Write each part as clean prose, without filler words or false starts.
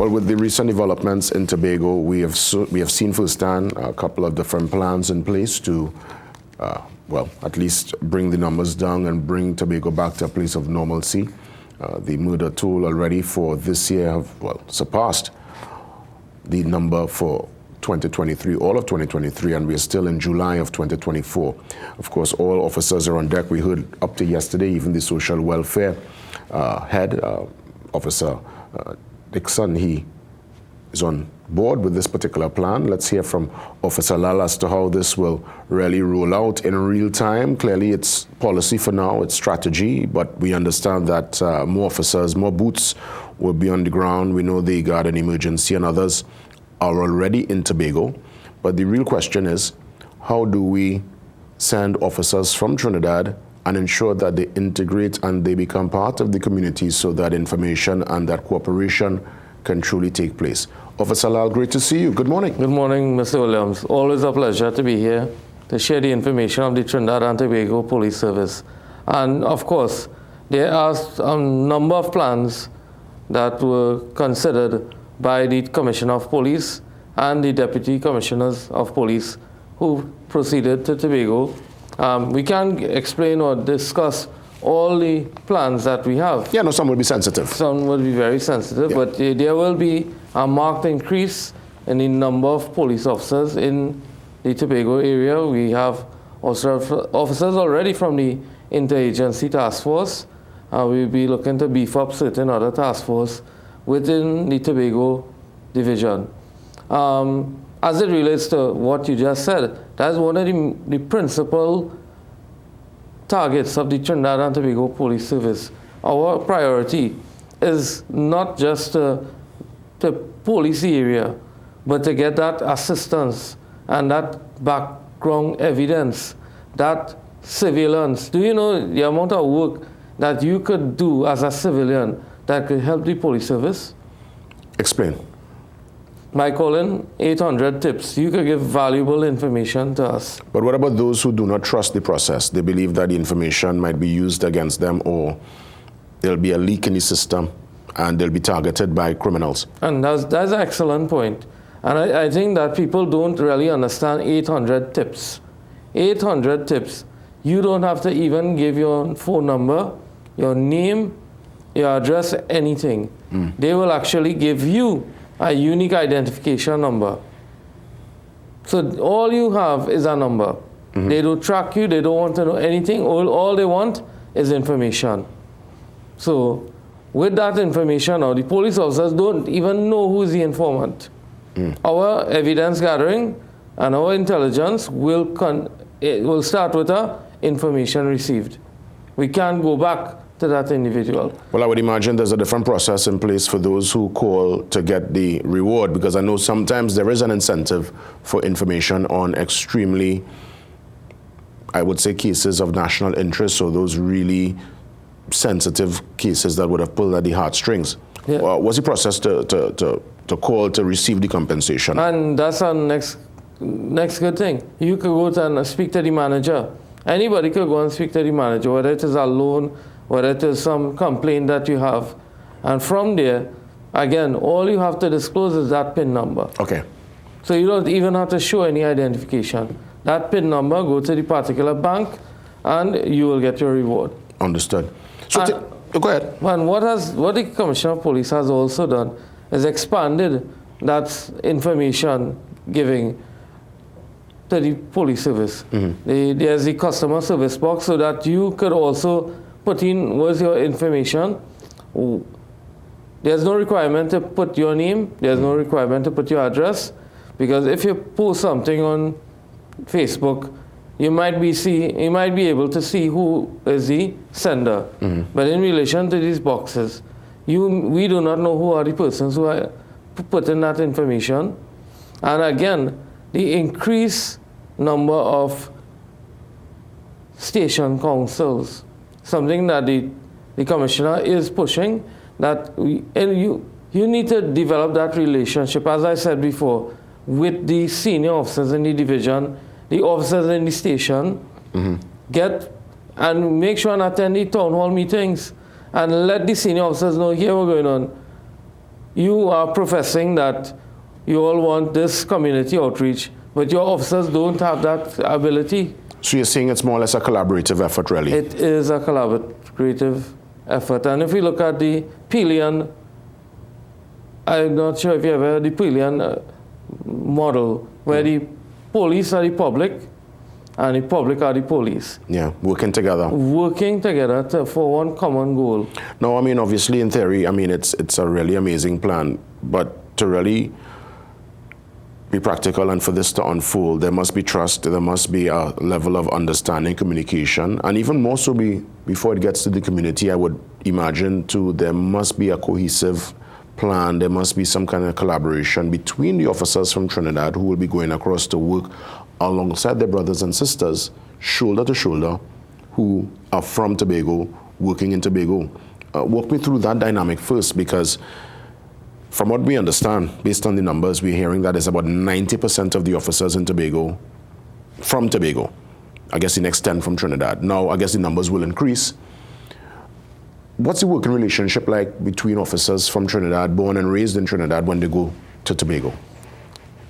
Well, with the recent developments in Tobago, we have seen firsthand a couple of different plans in place to, well, at least bring the numbers down and bring Tobago back to a place of normalcy. The murder toll already for this year have, well, surpassed the number for 2023, all of 2023, and we're still in July of 2024. Of course, all officers are on deck. We heard up to yesterday, even the social welfare head, Officer Dixon, he is on board with this particular plan. Let's hear from Officer Lal as to how this will really roll out in real time. Clearly, it's policy for now, it's strategy, but we understand that more officers, more boots will be on the ground. We know the Guard and Emergency and others are already in Tobago, but the real question is, how do we send officers from Trinidad and ensure that they integrate and they become part of the community so that information and that cooperation can truly take place? Officer Lal, great to see you. Good morning. Good morning, Mr. Williams. Always a pleasure to be here to share the information of the Trinidad and Tobago Police Service. And of course, there are a number of plans that were considered by the Commissioner of Police and the Deputy Commissioners of Police who proceeded to Tobago. We can't explain or discuss all the plans that we have. Yeah, no, some will be sensitive. Some will be very sensitive, yeah. But there will be a marked increase in the number of police officers in the Tobago area. We have officers already from the Interagency Task Force. We'll be looking to beef up certain other task force within the Tobago division. As it relates to what you just said, that's one of the principal targets of the Trinidad and Tobago Police Service. Our priority is not just to police the area, but to get that assistance and that background evidence, that surveillance. Do you know the amount of work that you could do as a civilian that could help the police service? Explain. By calling 800 tips, you could give valuable information to us. But what about those who do not trust the process? They believe that the information might be used against them, or there'll be a leak in the system and they'll be targeted by criminals. And that's an excellent point. And I think that people don't really understand 800 tips. 800 tips. You don't have to even give your phone number, your name, your address, anything. They will actually give you a unique identification number. So all you have is a number. They don't track you, they don't want to know anything. All they want is information. So with that information, now the police officers don't even know who is the informant. Our evidence gathering and our intelligence will start with information received. We can't go back to that individual. Well, I would imagine there's a different process in place for those who call to get the reward, because I know sometimes there is an incentive for information on extremely, I would say, cases of national interest, so those really sensitive cases that would have pulled at the heartstrings. Yeah. What's the process to call to receive the compensation? And that's our next good thing. You could go and speak to the manager. Anybody could go and speak to the manager, whether it is a loan, whether it is some complaint that you have. And from there, again, all you have to disclose is that PIN number. Okay. So you don't even have to show any identification. That PIN number, go to the particular bank, and you will get your reward. Understood. So go ahead. And what the Commissioner of Police has also done is expanded that information giving to the police service. There's the customer service box, so that you could also put in what's your information. There's no requirement to put your name. There's no requirement to put your address, because if you post something on Facebook, you might be able to see who is the sender. But in relation to these boxes, we do not know who are the persons who are putting that information. And again, the increased number of station councils, something that the commissioner is pushing, that you need to develop that relationship, as I said before, with the senior officers in the division, the officers in the station, get and make sure and attend the town hall meetings and let the senior officers know, here we're going on. you are professing that you all want this community outreach, but your officers don't have that ability. So you're saying it's more or less a collaborative effort, really? It is a collaborative effort. And if we look at the Pelion, I'm not sure if you ever heard the Pelion model, where the police are the public and the public are the police. Yeah, working together. Working together for one common goal. No, I mean, obviously, in theory, I mean, it's a really amazing plan, but to really be practical and for this to unfold, there must be trust, there must be a level of understanding, communication, and even more so before it gets to the community, I would imagine too, there must be a cohesive plan, there must be some kind of collaboration between the officers from Trinidad who will be going across to work alongside their brothers and sisters, shoulder to shoulder, who are from Tobago, working in Tobago. Walk me through that dynamic first, because from what we understand, based on the numbers, we're hearing that it's about 90% of the officers in Tobago from Tobago. I guess the next 10 from Trinidad. Now, I guess the numbers will increase. What's the working relationship like between officers from Trinidad, born and raised in Trinidad, when they go to Tobago?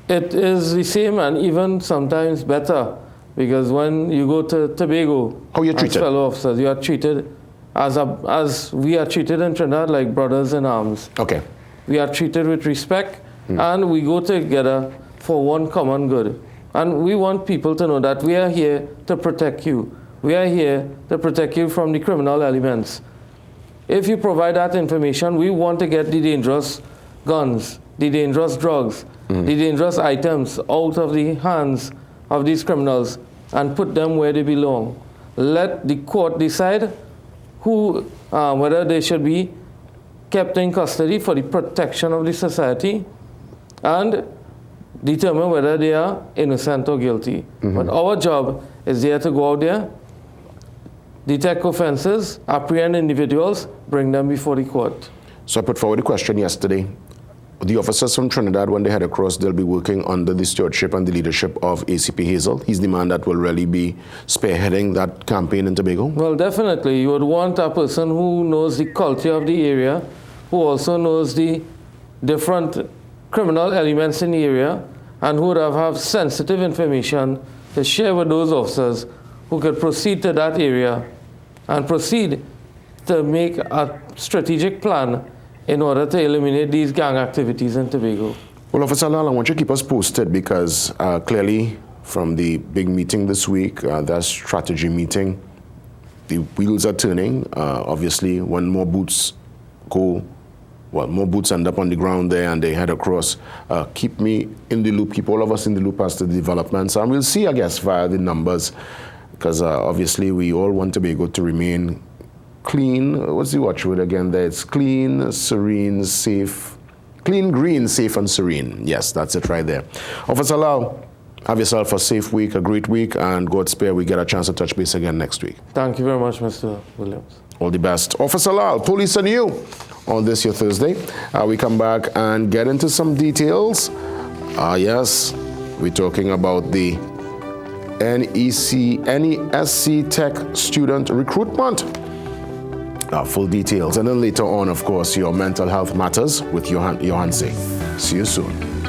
It is the same and even sometimes better, because when you go to Tobago, how you're treated? As fellow officers, you are treated as we are treated in Trinidad, like brothers in arms. Okay. We are treated with respect, and we go together for one common good. And we want people to know that we are here to protect you. We are here to protect you from the criminal elements. If you provide that information, we want to get the dangerous guns, the dangerous drugs, the dangerous items out of the hands of these criminals and put them where they belong. Let the court decide whether they should be kept in custody for the protection of the society and determine whether they are innocent or guilty. But our job is there to go out there, detect offenses, apprehend individuals, bring them before the court. So I put forward a question yesterday. The officers from Trinidad, when they head across, they'll be working under the stewardship and the leadership of ACP Hazel. He's the man that will really be spearheading that campaign in Tobago. Well, definitely. You would want a person who knows the culture of the area, who also knows the different criminal elements in the area, and who would have sensitive information to share with those officers who could proceed to that area and proceed to make a strategic plan in order to eliminate these gang activities in Tobago. Well, Officer Lal, I want you to keep us posted, because clearly from the big meeting this week, that strategy meeting, the wheels are turning. Obviously, when more boots end up on the ground there and they head across, keep me in the loop, keep all of us in the loop as to the developments. And we'll see, I guess, via the numbers, because obviously we all want Tobago to remain clean. What's the watchword again there? It's clean, serene, safe. Clean, green, safe, and serene. Yes, that's it right there. Officer Lau, have yourself a safe week, a great week, and God spare we get a chance to touch base again next week. Thank you very much, Mr. Williams. All the best. Officer Lal, Police and You, on this your Thursday. We come back and get into some details. Yes, we're talking about the NESC Tech student recruitment. Full details. And then later on, of course, your mental health matters with Johan. See you soon.